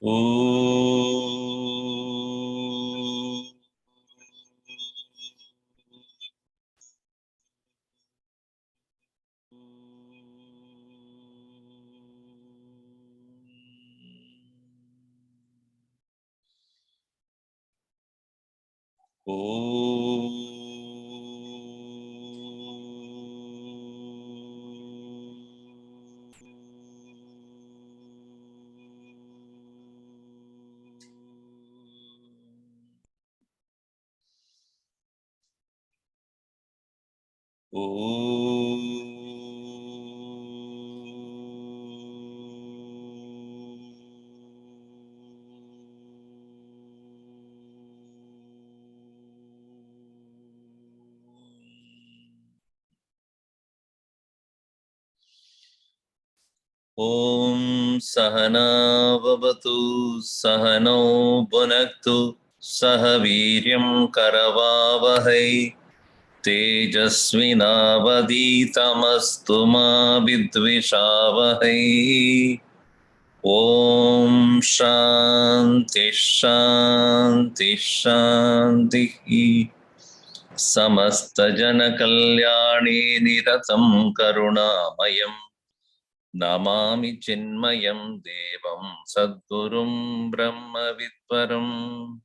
Om. Om Sahana Vavatu Sahano Bhunaktu Sahaviryam Karavavahai Tejasvinavaditamastu ma vidvishavahai. Om Shanti Shanti Shanti. Samasta Jana Kalyani Niratam Karunamayam Namami Chinmayam Devam Sadgurum Brahma Vidvaram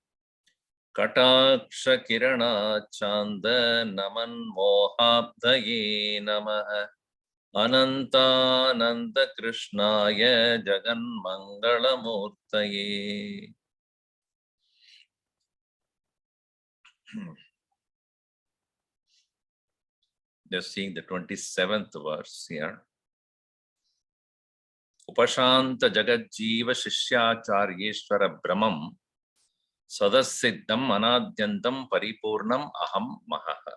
Kataksha Kirana Chanda Naman Mohabdaye Namaha Anantananda Krishnaya Jagan Mangalamurtaye. Just seeing the 27th verse here. Upashanta Jagat Jiva Shishyacharyeshwara Brahmam Sadasiddham Anadyantam Paripurnam Aham Mahaha.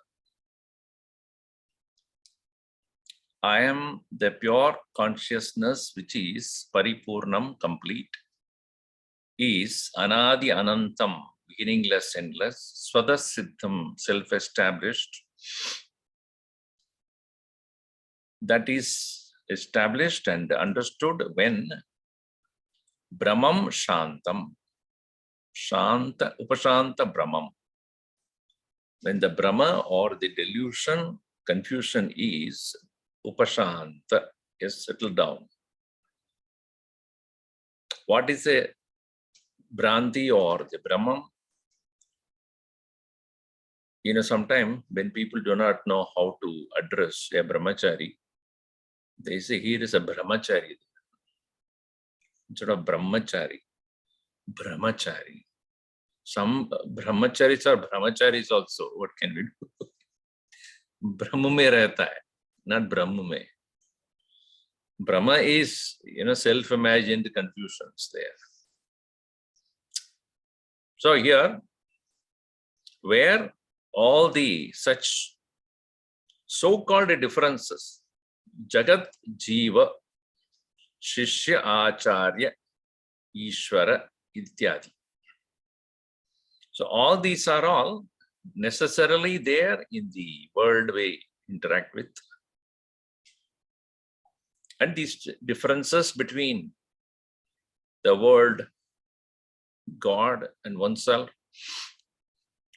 I am the pure consciousness which is Paripurnam, complete, is Anadi Anantam, beginningless, endless, Swadasiddham, self-established, that is established and understood when Brahmam Shantam, Shanta, Upashanta Brahmam. When the Brahma or the delusion, confusion is Upashanta, is settled down. What is a Bhranti or the Brahman? You know, sometimes when people do not know how to address a brahmachari, they say, here is a brahmachari. Instead of brahmachari, brahmachari. Some brahmacharis are brahmacharis also. What can we do? Brahma mein rehta hai, not Brahma mein. Brahma is, you know, self-imagined confusions there. So here, where all the such so-called differences, Jagat Jiva, Shishya Acharya, Ishvara, Ityadi. So all these are all necessarily there in the world we interact with. And these differences between the world, God and oneself,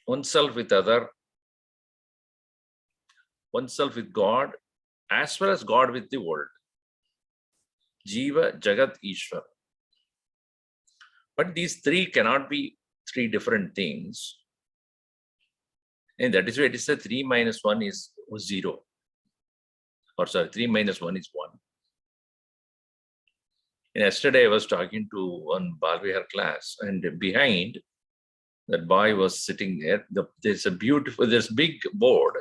oneself with other, oneself with God, as well as God with the world. Jiva, Jagat, Ishvara. But these three cannot be three different things. And that is why it is a 3 minus 1 is 0. Or sorry, 3 minus 1 is 1. And yesterday I was talking to one Balvihar class, and behind that boy was sitting there. There's a beautiful, there's a big board,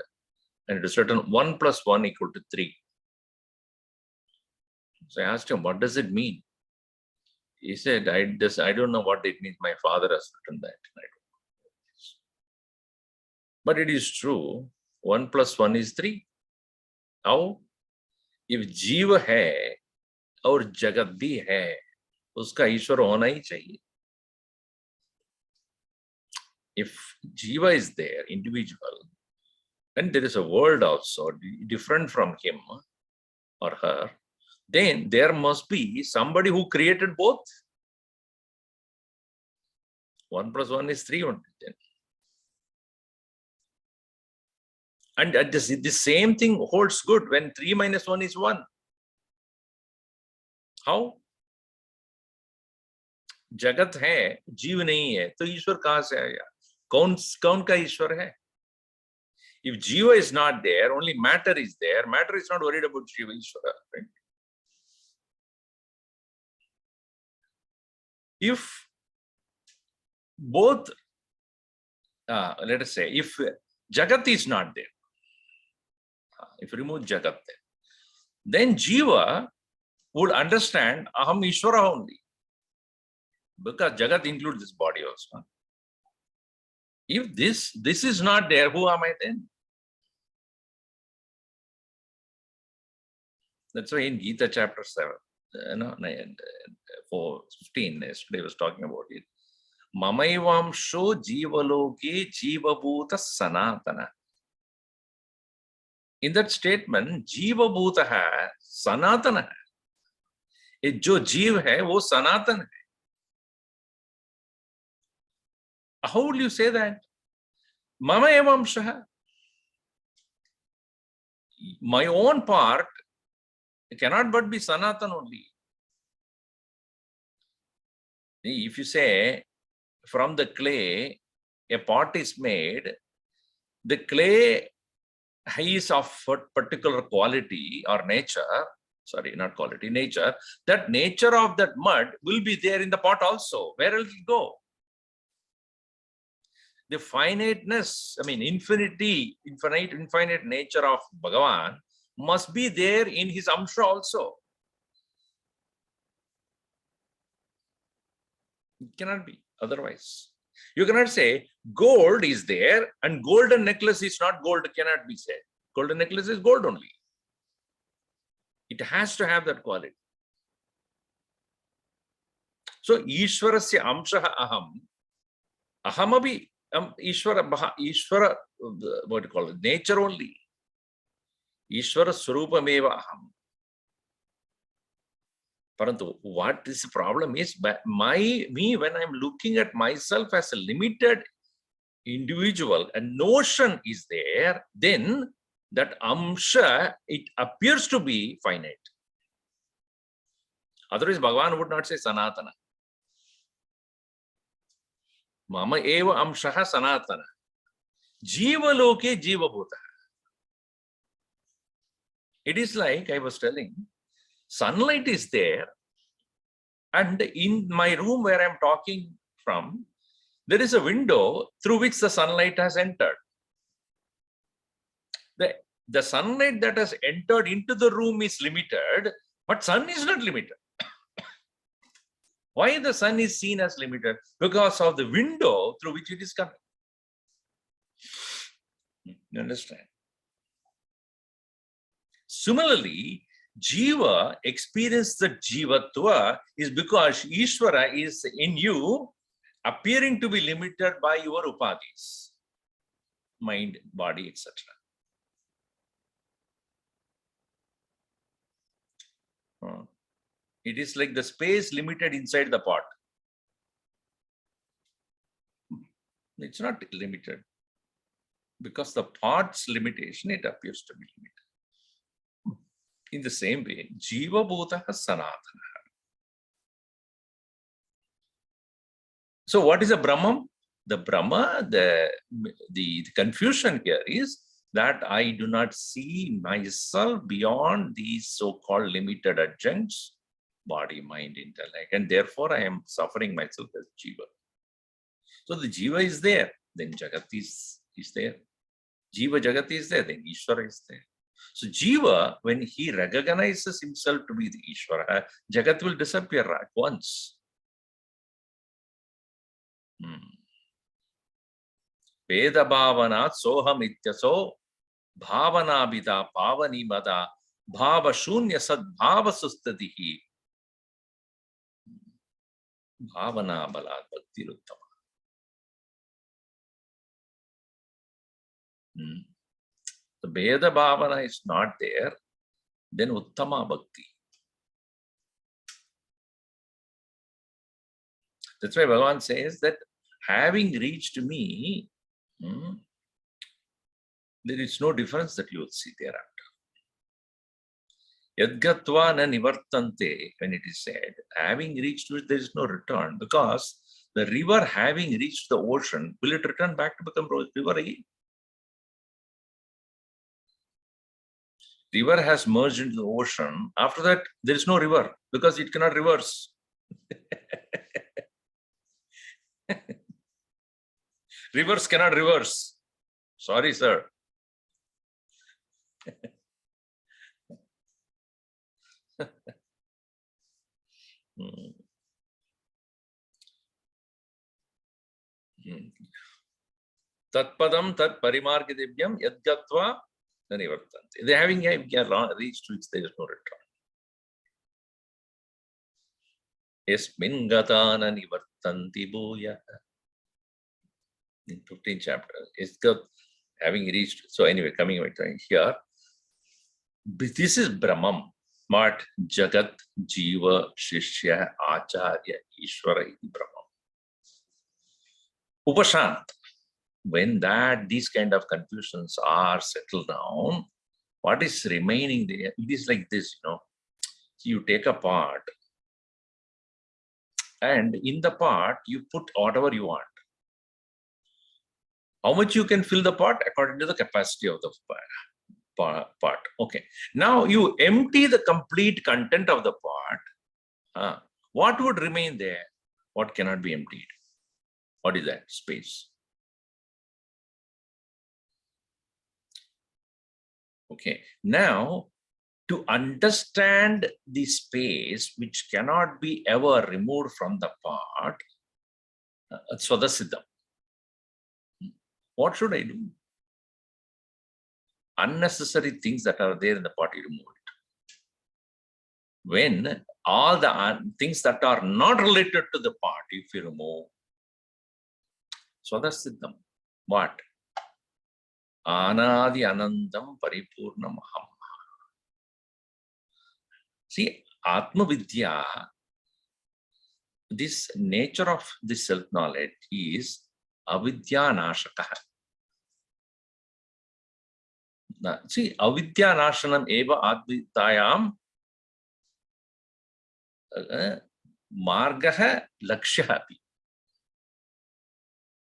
and it is written 1 plus 1 equal to 3. So I asked him, what does it mean? He said, I don't know what it means. My father has written that. But it is true. 1 plus 1 is 3. How? If Jiva hai और जगत भी है, उसका ईश्वर होना ही चाहिए. If Jiva is there, individual, and there is a world also different from him or her, then there must be somebody who created both. 1 plus 1 is 3 only. Then. And the same thing holds good when 3 minus 1 is 1. How? जगत है, जीव नहीं है, तो ईश्वर कहां से आया? कौन का ईश्वर है? If jiva is not there, only matter is there. Matter is not worried about jiva ishvara, right? If both, let us say, if jagat is not there, if you remove jagat there, then jiva would understand aham ishvara only, because jagat includes this body also. If this is not there, who am I then? That's why in Gita chapter 7, 4:15, yesterday I was talking about it. Mamaivamsho jivaloke jivabhuta sanatana. In that statement, jivabhuta hai, sanatana hai. ये जो जीव है वो सनातन है. How will you say that? Mama evamsha. My own part cannot but be sanatan only. If you say from the clay a pot is made, the clay is of a particular quality or nature, sorry, not quality, nature, that nature of that mud will be there in the pot also. Where will it go? The finiteness, infinite nature of Bhagavan must be there in his amsha also. It cannot be otherwise. You cannot say gold is there and golden necklace is not gold, cannot be said. Golden necklace is gold only. It has to have that quality. So, Ishwarasya amshaha aham. Ahamabi Ishvara, what do you call it? Nature only. Ishvara Swarupameva aham. Parantu, what is the problem is, me when I'm looking at myself as a limited individual, a notion is there, then that amsha, it appears to be finite. Otherwise, Bhagavan would not say sanatana. Mama eva amshaha sanatana. Jiva loke jiva bhuta. It is like I was telling, sunlight is there, and in my room where I'm talking from, there is a window through which the sunlight has entered. The sunlight that has entered into the room is limited, but sun is not limited. Why the sun is seen as limited? Because of the window through which it is coming. You understand? Similarly, Jiva experience the Jivatva is because Ishvara is in you, appearing to be limited by your upadhis, mind, body, etc. It is like the space limited inside the pot. It's not limited. Because the pot's limitation, it appears to be limited. In the same way, Jiva Bhutaha Sanatana. So what is a Brahman? The Brahma, the confusion here is that I do not see myself beyond these so-called limited adjuncts, body, mind, intellect, and therefore I am suffering myself as Jiva. So the Jiva is there, then Jagat is there. Jiva Jagat is there, then Ishvara is there. So Jiva, when he recognizes himself to be the Ishvara, Jagat will disappear at once. Veda Bhavanat Soham Ityaso Bhavana Bida Bhavani Mada Bhava Shunya Sad Bhava Sustadihi Bhavana Balat Bhakti Ruttama. The Veda Bhavana is not there, then Uttama Bhakti. That's why Bhagavan says that having reached me, there is no difference that you will see thereafter. Yadgatva na nivartante, when it is said, having reached which there is no return, because the river having reached the ocean, will it return back to become river again? River has merged into the ocean. After that, there is no river because it cannot reverse. Rivers cannot reverse. Sorry, sir. Tatpadam tat parimargidibhyam yadgatva nivartante. They having reached which there is no return. Yasmin gatana nivartanti bhuya. In 15th chapter, is having reached. So anyway, coming back to here, this is Brahman. Smart Jagat Jiva Shishya Acharya Ishvara iti Brahman. Upashant. When these kind of confusions are settled down, what is remaining there? It is like this, you take a pot, and in the pot you put whatever you want. How much you can fill the pot? According to the capacity of the pot. Okay. Now you empty the complete content of the pot. What would remain there? What cannot be emptied? What is that? Space. Okay. Now, to understand the space which cannot be ever removed from the pot, Swadasiddham. What should I do? Unnecessary things that are there in the pot, you remove it. When all the things that are not related to the pot, if you remove, Swadasiddham. What? Anadi Anandam Paripurnam Aham. See, Atma Vidya, this nature of this self-knowledge is avidya nashakaha. See, avidya nashanam eva advitayam margaha lakshyapi.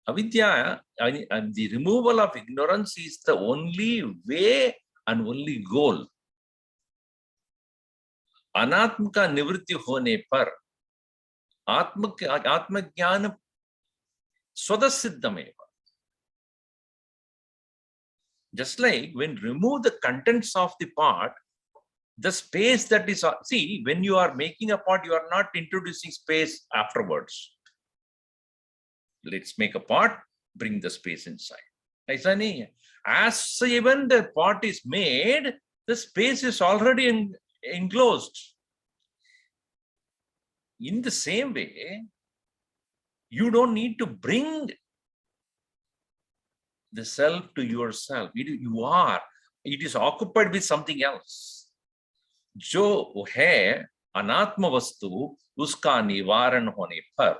Avidya, the removal of ignorance is the only way and only goal. Anatma ka nivritti hone par atma jnana swadasiddhameva. Just like when remove the contents of the pot, the space that is, see, when you are making a pot, you are not introducing space afterwards. Let's make a pot, bring the space inside. As even the pot is made, the space is already enclosed. In the same way, you don't need to bring the self to yourself. It is occupied with something else. Jo hai anatma vastu uska nivaran hone par.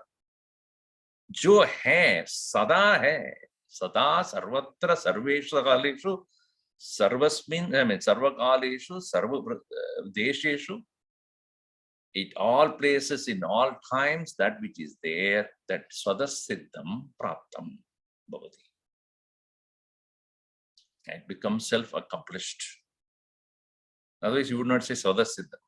Jo hai sada sarvatra sarveshu kaleshu sarvasmin sarvakaleshu sarva desheshu. It all places in all times that which is there, that swadasiddham praptam bhavati. It becomes self-accomplished. Otherwise, you would not say swadasiddham.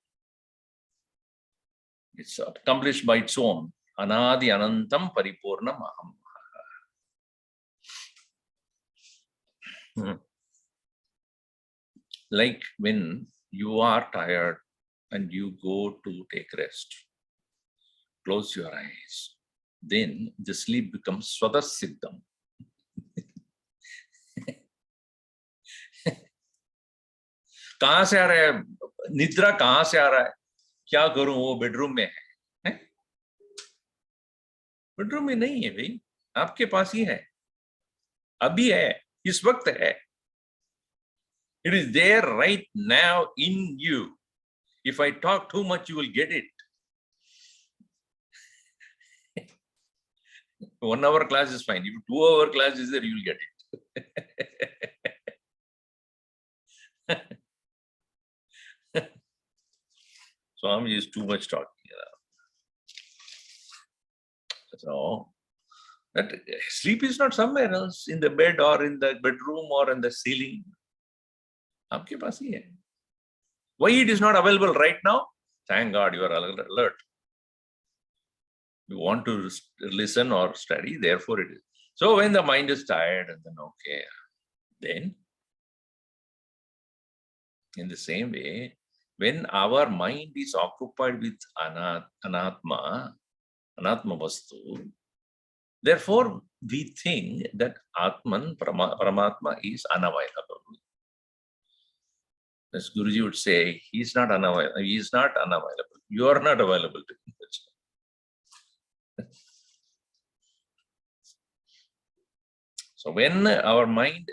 It's accomplished by its own. Anadi anantam paripurnam aham. Like when you are tired and you go to take rest, close your eyes, then the sleep becomes swadasiddham. कहां से आ रहा है निद्रा? कहां से आ रहा है? क्या करूं? वो बेडरूम में है? बेडरूम में नहीं है भाई, आपके पास ही है, अभी है, इस वक्त है. It is there right now in you. If I talk too much, you will get it. 1 hour class is fine. If 2 hour class is there, you'll get it. Swami is too much talking. So, that sleep is not somewhere else, in the bed or in the bedroom or in the ceiling. Aapke paas hi hai. Why it is not available right now? Thank God you are alert. You want to listen or study, therefore it is. So when the mind is tired, and then okay, then in the same way, when our mind is occupied with anatma vastu, therefore we think that Atman, Paramatma is unavailable. As Guruji would say, he is not unavailable. He is not unavailable. You are not available to him. So when our mind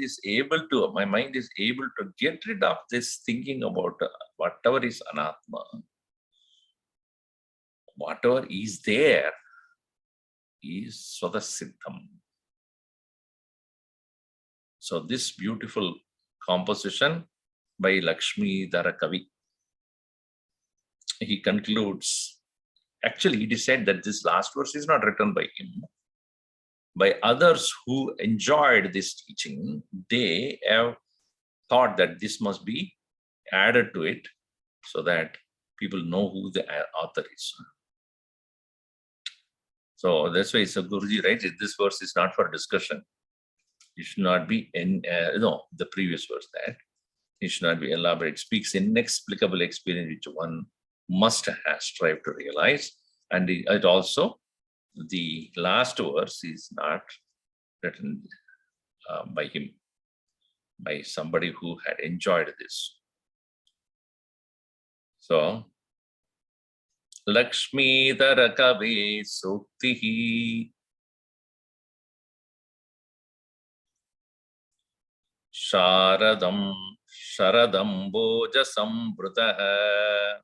is able to, my mind is able to get rid of this thinking about whatever is anatma, whatever is there is Swadasiddham. So this beautiful composition by Lakshmidhara Kavi, he concludes, actually it is said that this last verse is not written by him, by others who enjoyed this teaching. They have thought that this must be added to it so that people know who the author is. So that's why Guruji writes, this verse is not for discussion. It should not be in, the previous verse that it should not be elaborate. It speaks inexplicable experience which one must have strived to realize. And it also, the last verse is not written by him, by somebody who had enjoyed this. So, Lakshmidhara Kavi Suktihi Sharadam Sharadamboja Sambrutaha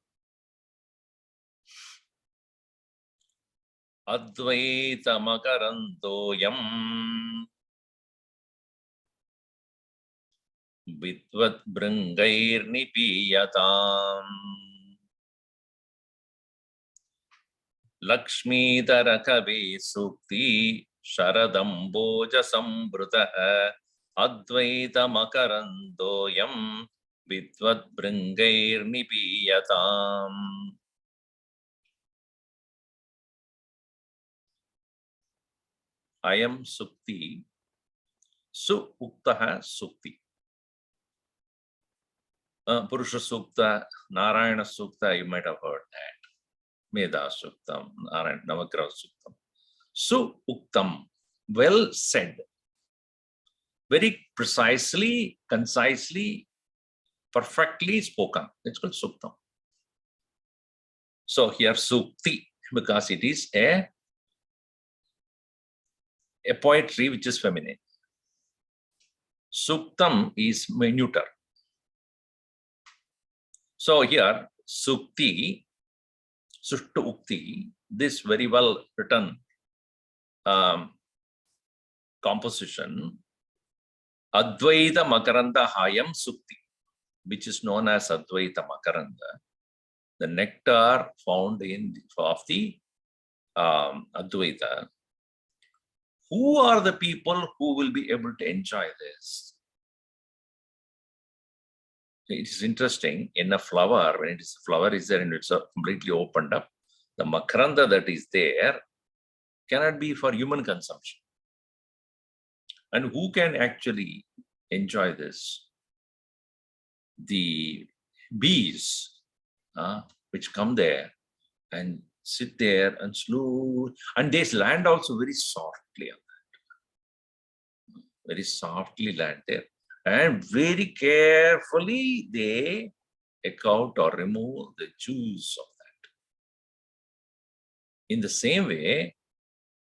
Advaita Makarandoyam Vidvat Bringair Nipiyatam. Lakshmidhara Kavi Sukti Sharadamboja Sambrutaha Advaita Makarandoyam Vidvat Bringair Nipiyatam. I am Sukti. Su Uktaha Sukti. Purusha Sukta, Narayana Sukta, you might have heard that. Meda Suktam, Narayana Navagraha Suktam. Su Uktam, well said. Very precisely, concisely, perfectly spoken. It's called Suktam. So here Sukti, because it is a poetry which is feminine. Suktam is neuter. So here, Sukti, Sushtu Ukti, this very well written composition, Advaita Makaranda Hayam Sukti, which is known as Advaita Makaranda, the nectar found of the Advaita. Who are the people who will be able to enjoy this? It is interesting, in a flower, when flower is there and it's completely opened up, the makaranda that is there cannot be for human consumption. And who can actually enjoy this? The bees, which come there and sit there and slow, and they land also very softly on that. Very softly land there. And very carefully they take out or remove the juice of that. In the same way,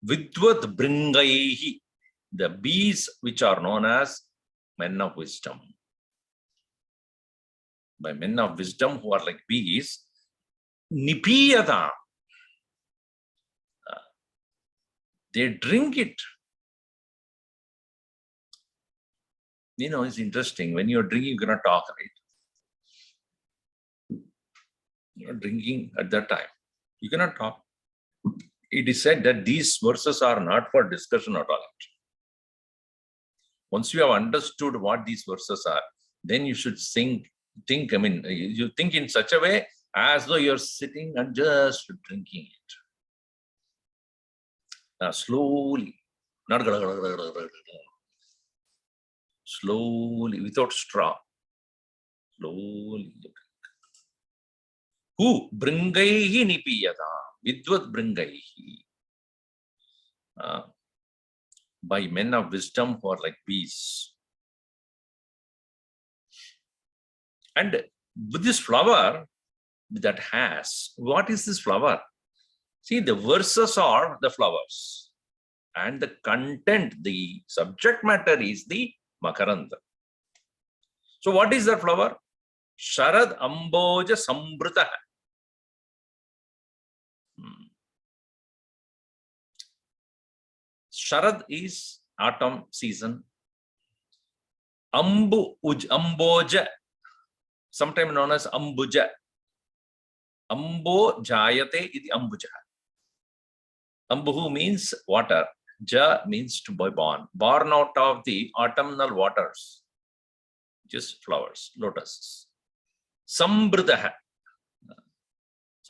Vidvat Bringaihi, the bees which are known as men of wisdom. By men of wisdom who are like bees, Nipiyata. They drink it. It's interesting. When you're drinking, you cannot talk, right? You're drinking at that time. You cannot talk. It is said that these verses are not for discussion at all. Once you have understood what these verses are, then you should think, you think in such a way as though you're sitting and just drinking it. Slowly, not slowly, without straw. Slowly. Who? Bringaihi nipiyata. Vidvat bringaihi. By men of wisdom who are like bees. And with this flower that has, what is this flower? See, the verses are the flowers. And the content, the subject matter is the Makaranda. So what is that flower? Sharad Amboja Sambrita. Sharad is autumn season. Amboja, sometimes known as Ambuja. Ambo Jayate is Ambuja. Ambuhu means water. Ja means to be born. Born out of the autumnal waters. Just flowers, lotuses. Sambrdaha.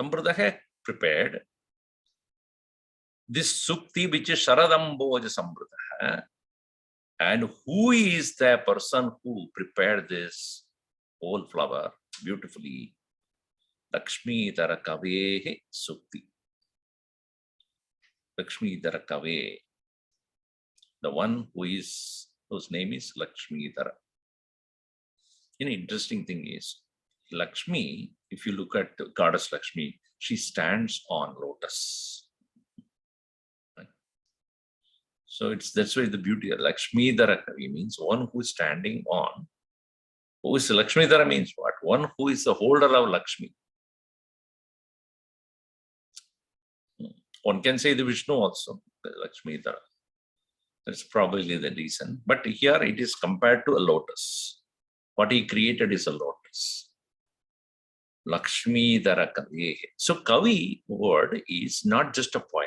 Sambrdaha, prepared. This sukti which is Sharadamboja Sambrdaha. And who is the person who prepared this whole flower beautifully? Lakshmi Dara Kavehe Sukti. Lakshmi Dara Kave. The one whose name is Lakshmi Dara. An interesting thing is, Lakshmi, if you look at the goddess Lakshmi, she stands on lotus. Right? So that's why the beauty of Lakshmi Dara Kavi means one who is standing on. Who is Lakshmi Dara means what? One who is the holder of Lakshmi. One can say the Vishnu also, the Lakshmi Dara. That's probably the reason. But here it is compared to a lotus. What he created is a lotus. Lakshmi Dara Kavi. So Kavi word is not just a poet.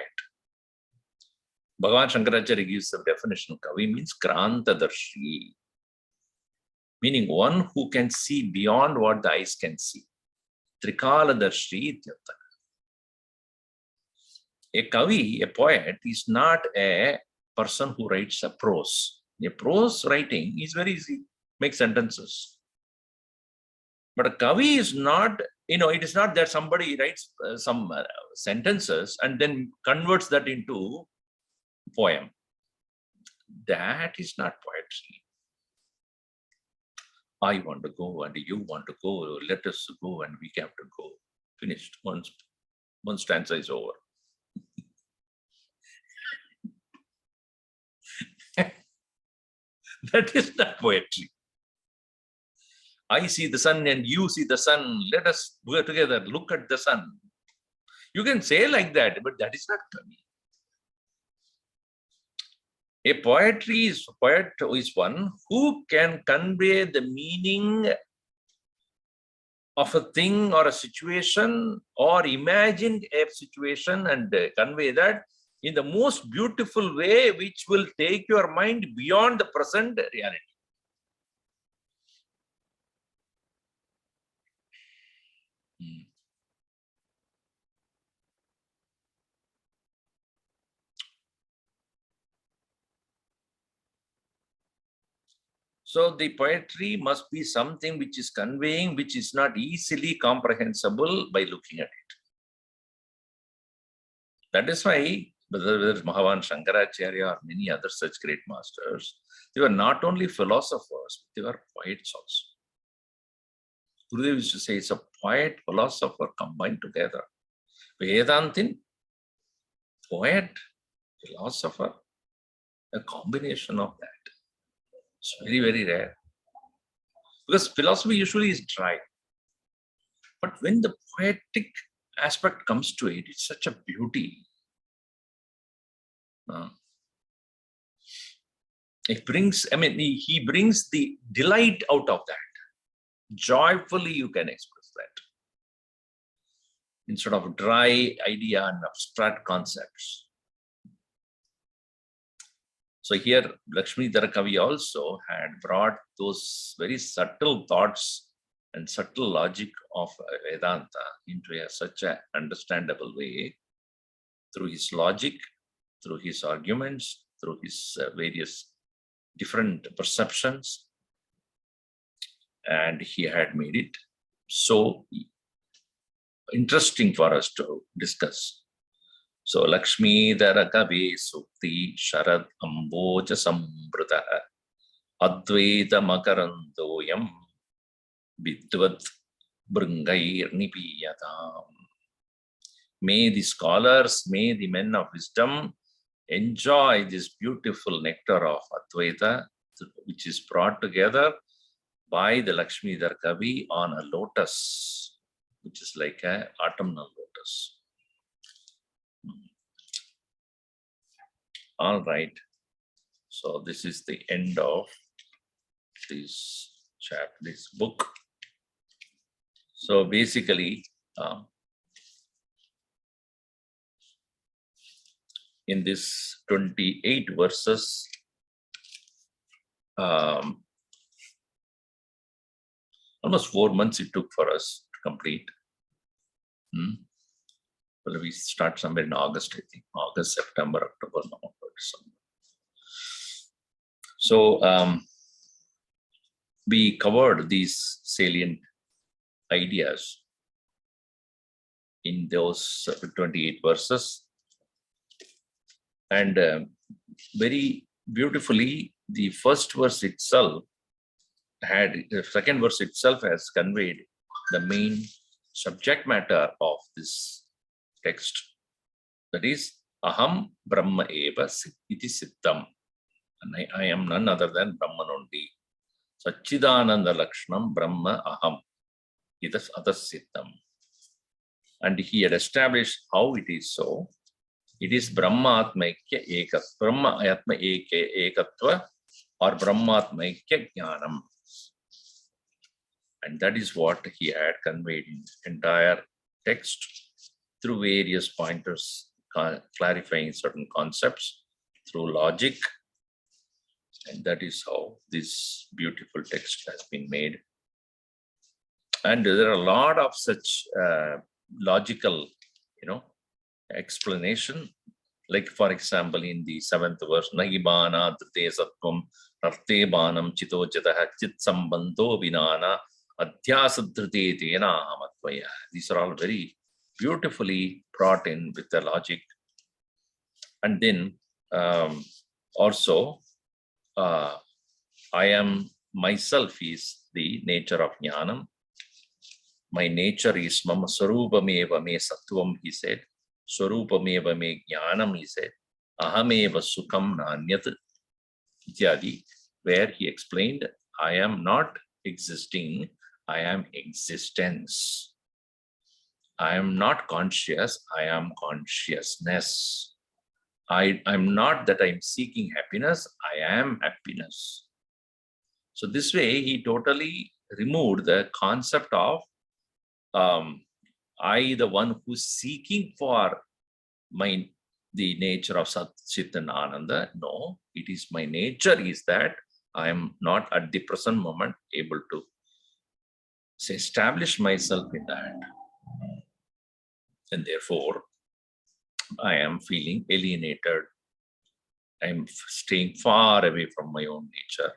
Bhagavan Shankaracharya gives the definition. Kavi means Krantadarshi. Meaning one who can see beyond what the eyes can see. Trikaladarshi. A Kavi, a poet, is not a person who writes a prose. A prose writing is very easy. Make sentences. But a Kavi is not, it is not that somebody writes some sentences and then converts that into poem. That is not poetry. I want to go and you want to go. Let us go and we have to go. Finished. One stanza is over. That is not poetry. I see the sun and you see the sun. Let us go together. Look at the sun. You can say like that, but that is not Kavi. A poet is one who can convey the meaning of a thing or a situation or imagine a situation and convey that in the most beautiful way, which will take your mind beyond the present reality. So the poetry must be something which is conveying, which is not easily comprehensible by looking at it. That is why whether Bhagavan Shankaracharya or many other such great masters, they were not only philosophers, they were poets also. Gurudev used to say it's a poet, philosopher combined together. Vedantin, poet, philosopher, a combination of that. It's very, very rare. Because philosophy usually is dry. But when the poetic aspect comes to it, it's such a beauty. It brings, he brings the delight out of that. Joyfully you can express that. Instead of dry idea and abstract concepts. So here, Lakshmidhara Kavi also had brought those very subtle thoughts and subtle logic of Vedanta into such an understandable way through his logic, through his arguments, through his various different perceptions. And he had made it so interesting for us to discuss. So Lakshmidhara Kavi Sukti Sharad Amboja Sambrita Advaita Makarandoyam Vidvat Bringair Nipiyatam. May the scholars, may the men of wisdom enjoy this beautiful nectar of Advaita, which is brought together by the Lakshmidhara Kavi on a lotus, which is like an autumnal lotus. All right. So this is the end of this chapter, this book. So basically, in this 28 verses, almost 4 months it took for us to complete. Well, we start somewhere in August, I think. August, September, October, November, December. So we covered these salient ideas in those 28 verses. And very beautifully, the first verse itself the second verse itself has conveyed the main subject matter of this text. That is, Aham Brahma Eva Iti Sittam. And I am none other than Brahman only. Sachidananda Lakshanam Brahma Aham. Itas Atas Sittam. And he had established how it is so. It is Brahmatmaikya Ekat, Brahma Atma Ekatva or Brahmatmaikya Jnanam. And that is what he had conveyed in the entire text through various pointers, clarifying certain concepts through logic. And that is how this beautiful text has been made. And there are a lot of such logical, explanation. Like, for example, in the 7th verse, Nahibana Drite Sattvam Rarte Banam Chito Jataha Chit Sambandho Vinana Adhyasadhrite Tena Amatvaya. These are all very beautifully brought in with the logic. And then also, I am myself is the nature of Jnanam. My nature is Mama Sarupameva Me Sattvam, he said. Swarupameva Me Jnanam, he said. Ahameva Sukham Nanyat Ityadi, where he explained, I am not existing, I am existence. I am not conscious, I am consciousness. I'm not that I'm seeking happiness, I am happiness. So this way, he totally removed the concept of I, the one who's seeking for the nature of Sat, Chit and Ananda. No, it is my nature is that I am not at the present moment able to establish myself in that. And therefore, I am feeling alienated. I am staying far away from my own nature.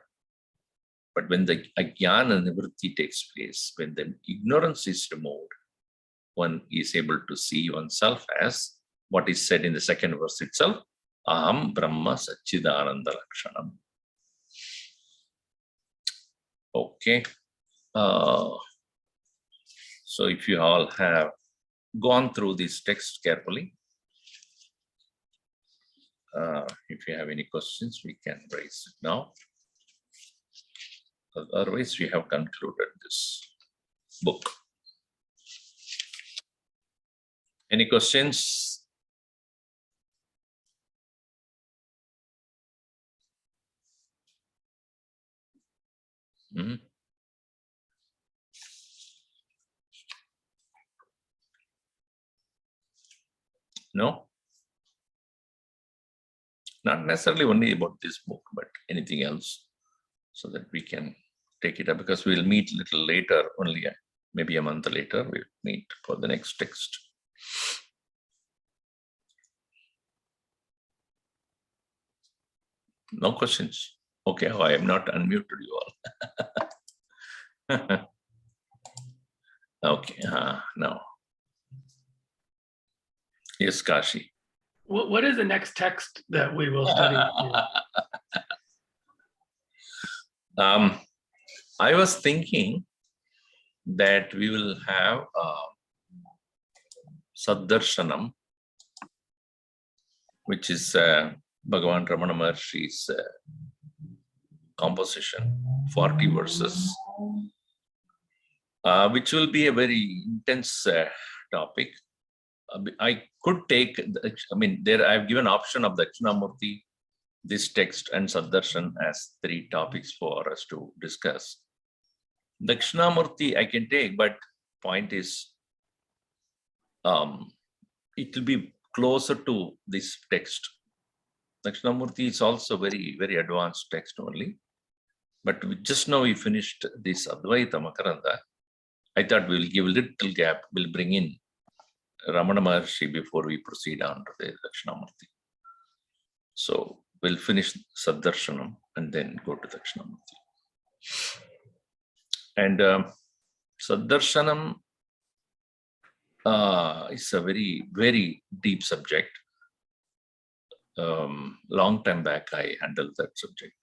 But when the ajnana nivritti takes place, when the ignorance is removed, one is able to see oneself as what is said in the second verse itself, Aham Brahma Sachidananda Lakshanam. Okay. So if you all have gone through this text carefully, if you have any questions, we can raise it now. Otherwise, we have concluded this book. Any questions? Hmm? No? Not necessarily only about this book, but anything else, so that we can take it up, because we'll meet a little later, only maybe a month later, we'll meet for the next text. No questions? Okay, I have not unmuted you all. Okay, no. Yes, Kashi. What is the next text that we will study? I was thinking that we will have Saddarshanam, which is Bhagavan Ramana Maharshi's composition, 40 verses, which will be a very intense topic. I could take, there I've given option of Dakshinamurti, this text, and Saddarshan as 3 topics for us to discuss. Dakshinamurti I can take, but point is, it will be closer to this text. Dakshinamurti is also very, very advanced text only. But just now we finished this Advaita Makaranda. I thought we'll give a little gap, we'll bring in Ramana Maharshi before we proceed on to the Dakshinamurti. So we'll finish Saddarshanam and then go to Dakshinamurti. And Saddarshanam is a very, very deep subject. Long time back, I handled that subject,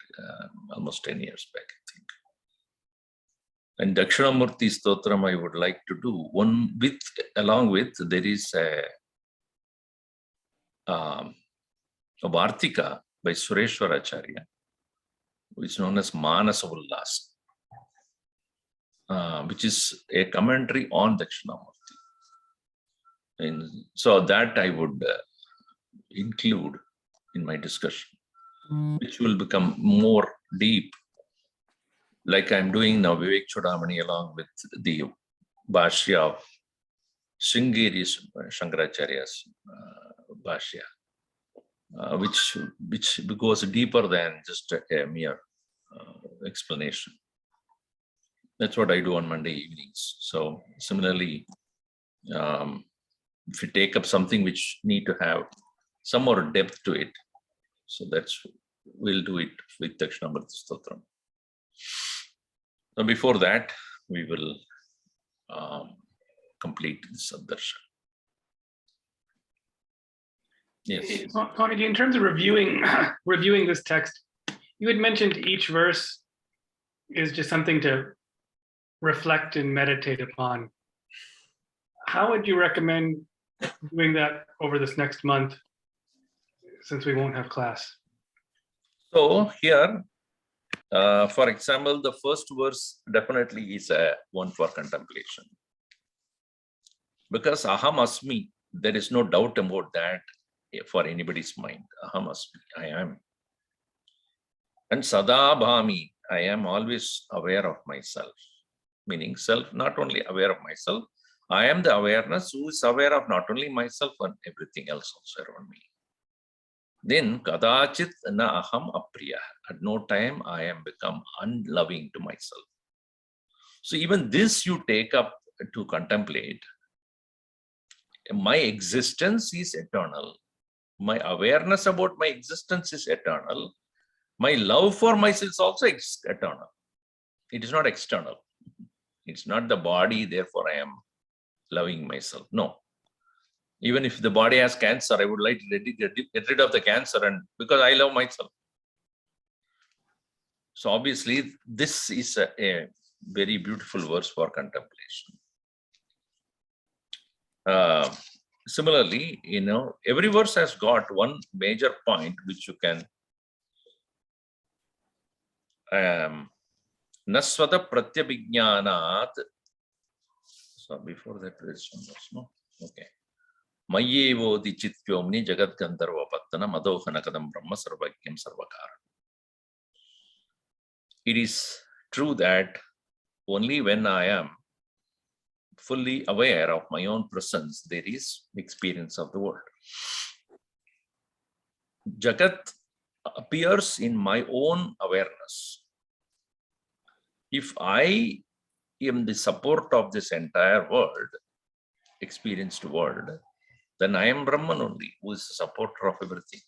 almost 10 years back, I think. And Dakshinamurti Stotram I would like to do one with, along with, there is a Vartika by Sureshwaracharya, which is known as Manasa Ullas, which is a commentary on Dakshinamurti. And so that I would include in my discussion, which will become more deep, like I'm doing now Vivek Chodamani along with the Bhashya of Sringeri Shankaracharya's Bhashya, which goes deeper than just a mere explanation. That's what I do on Monday evenings. So similarly, if you take up something which need to have some more depth to it, so we'll do it with Dakshinamurti Stotram. Now before that, we will complete the Saddarshan. Yes. Swamiji, in terms of reviewing this text, you had mentioned each verse is just something to reflect and meditate upon. How would you recommend doing that over this next month, since we won't have class? So here, for example, the first verse definitely is one for contemplation. Because Aham Asmi, there is no doubt about that for anybody's mind. Aham Asmi, I am. And Sada Bhami, I am always aware of myself. Meaning self, not only aware of myself, I am the awareness who is aware of not only myself and everything else also around me. Then kadachit na aham apriya. At no time I am become unloving to myself. So even this you take up to contemplate. My existence is eternal. My awareness about my existence is eternal. My love for myself is also eternal. It is not external. It's not the body, therefore I am loving myself. No. Even if the body has cancer, I would like to get rid of the cancer, and because I love myself. So obviously, this is a very beautiful verse for contemplation. Similarly, every verse has got one major point which you can Nasvata Pratyabhijnanat. So before that, there is one verse, no? Okay. Mayyevo di chityomni jagat gandharva pattana madohanakadam brahma sarvakyam sarvakara. It is true that only when I am fully aware of my own presence, there is experience of the world. Jagat appears in my own awareness. If I am the support of this entire world, experienced world, then I am Brahman only, who is the supporter of everything.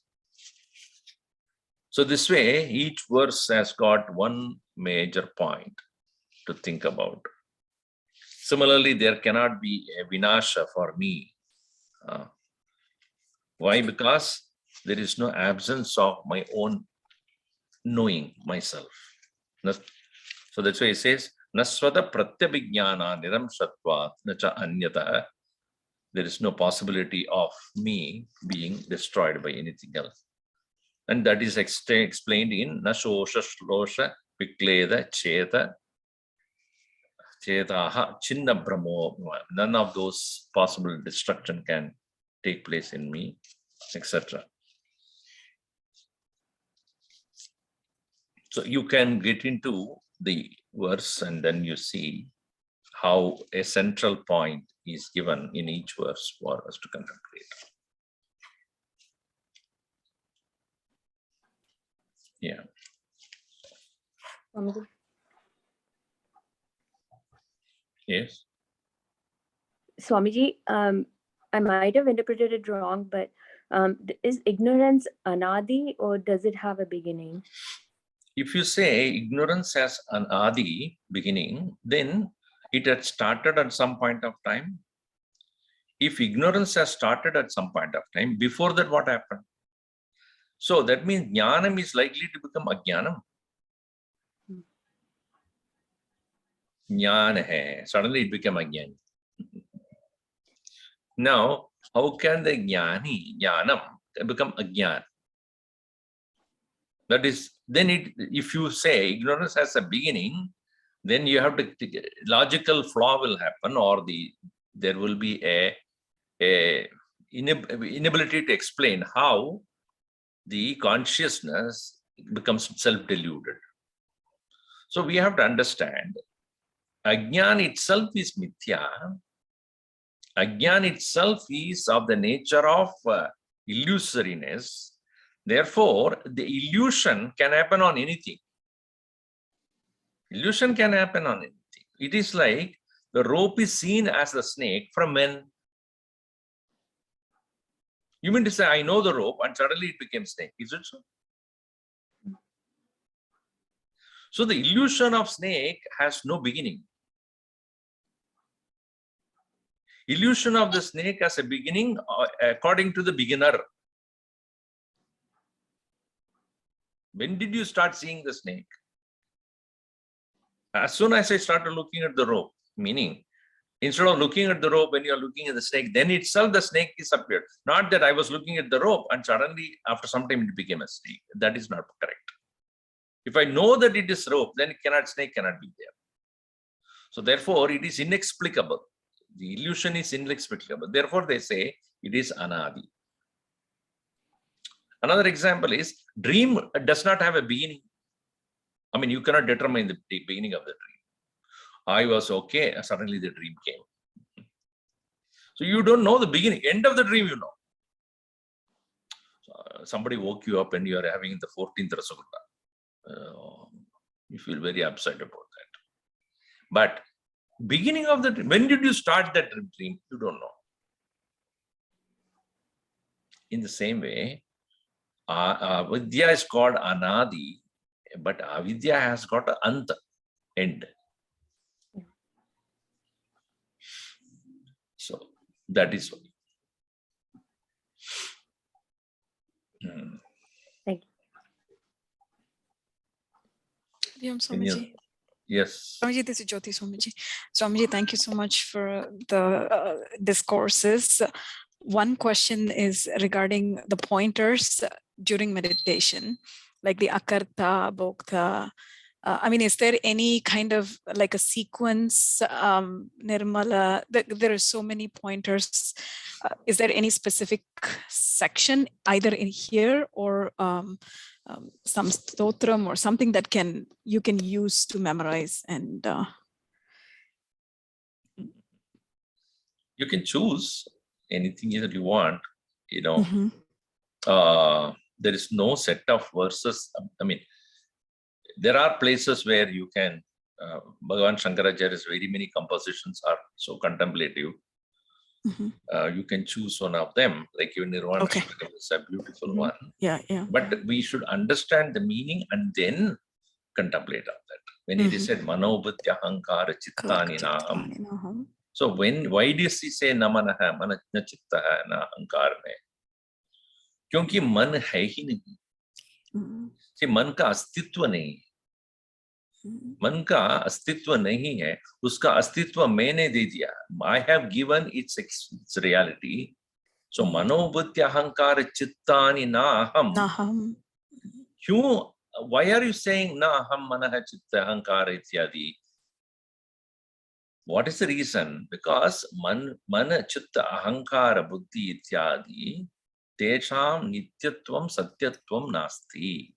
So this way, each verse has got one major point to think about. Similarly, there cannot be a vinasha for me. Why? Because there is no absence of my own knowing myself. So that's why it says, Naswata pratyabhignana niram satvat nacha anyata. There is no possibility of me being destroyed by anything else. And that is explained in Nashosha Shlosha Vikleda Cheta Chetaha Chinna Brahmo. None of those possible destruction can take place in me, etc. So you can get into the verse and then you see how a central point is given in each verse for us to contemplate. Yeah. Yes. Swamiji, I might have interpreted it wrong, but is ignorance anadi or does it have a beginning? If you say ignorance has an adi beginning, then it had started at some point of time. If ignorance has started at some point of time, before that what happened? So that means jnanam is likely to become ajnanam. Jnana hai. Suddenly it became ajnani. Now, how can the jnanam become ajnan? That is, then if you say ignorance has a beginning, then you have to, logical flaw will happen, or there will be a inability to explain how the consciousness becomes self-deluded. So we have to understand, ajnan itself is mithya. Ajnan itself is of the nature of illusoriness. Therefore, the illusion can happen on anything. Illusion can happen on anything. It is like the rope is seen as the snake from when? You mean to say, I know the rope and suddenly it became snake. Is it so? So the illusion of snake has no beginning. Illusion of the snake has a beginning according to the beginner. When did you start seeing the snake? As soon as I started looking at the rope, meaning instead of looking at the rope when you are looking at the snake, then itself the snake is appeared. Not that I was looking at the rope and suddenly after some time it became a snake. That is not correct. If I know that it is rope, then snake cannot be there. So therefore it is inexplicable. The illusion is inexplicable. Therefore they say it is anadi. Another example is dream does not have a beginning. I mean, you cannot determine the beginning of the dream. I was okay, suddenly the dream came. So you don't know the beginning, end of the dream, you know. Somebody woke you up and you are having the 14th Rasagulla. You feel very upset about that. But beginning of the dream, when did you start that dream? You don't know. In the same way, Vidya is called Anadi, but Avidya has got an Anta, end. So that is why. Thank you. Swamiji. Yes. Swamiji, this is Jyoti Swamiji. Swamiji, thank you so much for the discourses. One question is regarding the pointers during meditation, like the akarta, bhokta. I mean, is there any kind of like a sequence, Nirmala? There are so many pointers. Is there any specific section either in here or some stotram or something that you can use to memorize and You can choose anything that you want, mhm. There is no set of verses. I mean, there are places where you can, Bhagavan Shankaracharya's very many compositions are so contemplative. Mhm. You can choose one of them, like your Nirvana Okay. is a beautiful Mhm. one. Yeah. But we should understand the meaning and then contemplate on that. When it is said Manobhutya Ahankara Chittani Naham. So why does he say Namanaha Manachna Chittaha na Ahankarane? क्योंकि मन है ही नहीं, कि मन का अस्तित्व नहीं, मन का अस्तित्व नहीं है, उसका अस्तित्व मैंने दे दिया. I have given its reality. So मनोबुद्धि अहंकार चित्तानि नाहम. क्यों? Why are you saying नाहम मनः चित्त अहंकार इत्यादि? What is the reason? Because मन चित्त अहंकार बुद्धि इत्यादि तेषां नित्यत्वं सत्यत्वं नास्ति.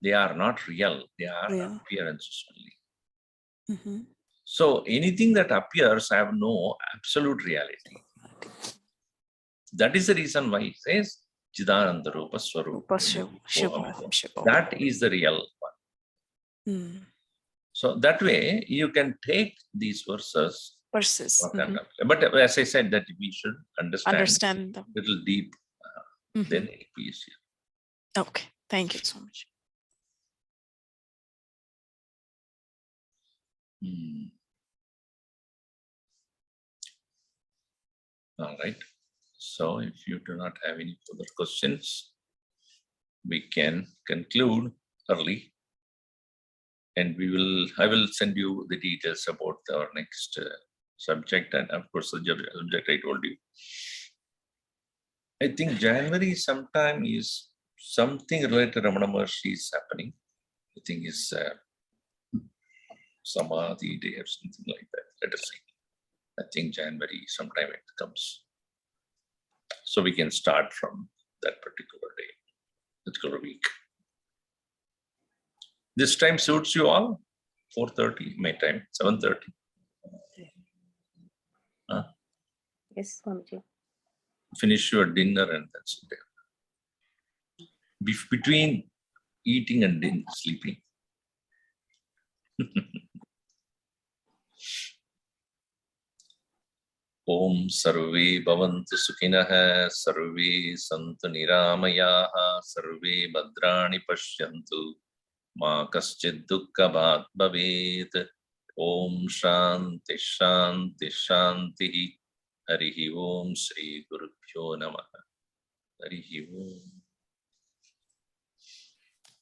They are not real. They are appearances only. So anything that appears have no absolute reality. That is the reason why it says Chidananda Rupa Swarupa. That is the real one. So that way you can take these verses. But as I said, that we should understand a little deep. Then it will be easier. Okay, thank you so much. All right. So if you do not have any further questions, we can conclude early. And I will send you the details about our next subject. And of course, the subject I told you. I think January sometime is something related to Ramana Maharshi is happening. I think it's Samadhi Day or something like that. Let us see. I think January sometime it comes. So we can start from that particular day, particular week. This time suits you all? 4:30 my time, 7:30. Yes, Swamiji. Finish your dinner and that's it. Between eating and dinner, sleeping. Om Sarve Bhavantu Sukhinah, Sarve Santu Niramayaha, Sarve Bhadrani Pashyantu, Ma Kaschid Dukkha Bhat Bhavet. Om Shanti Shanti Shanti. Harihi Om Shri Gurubhyo Namaha. Harihi Om.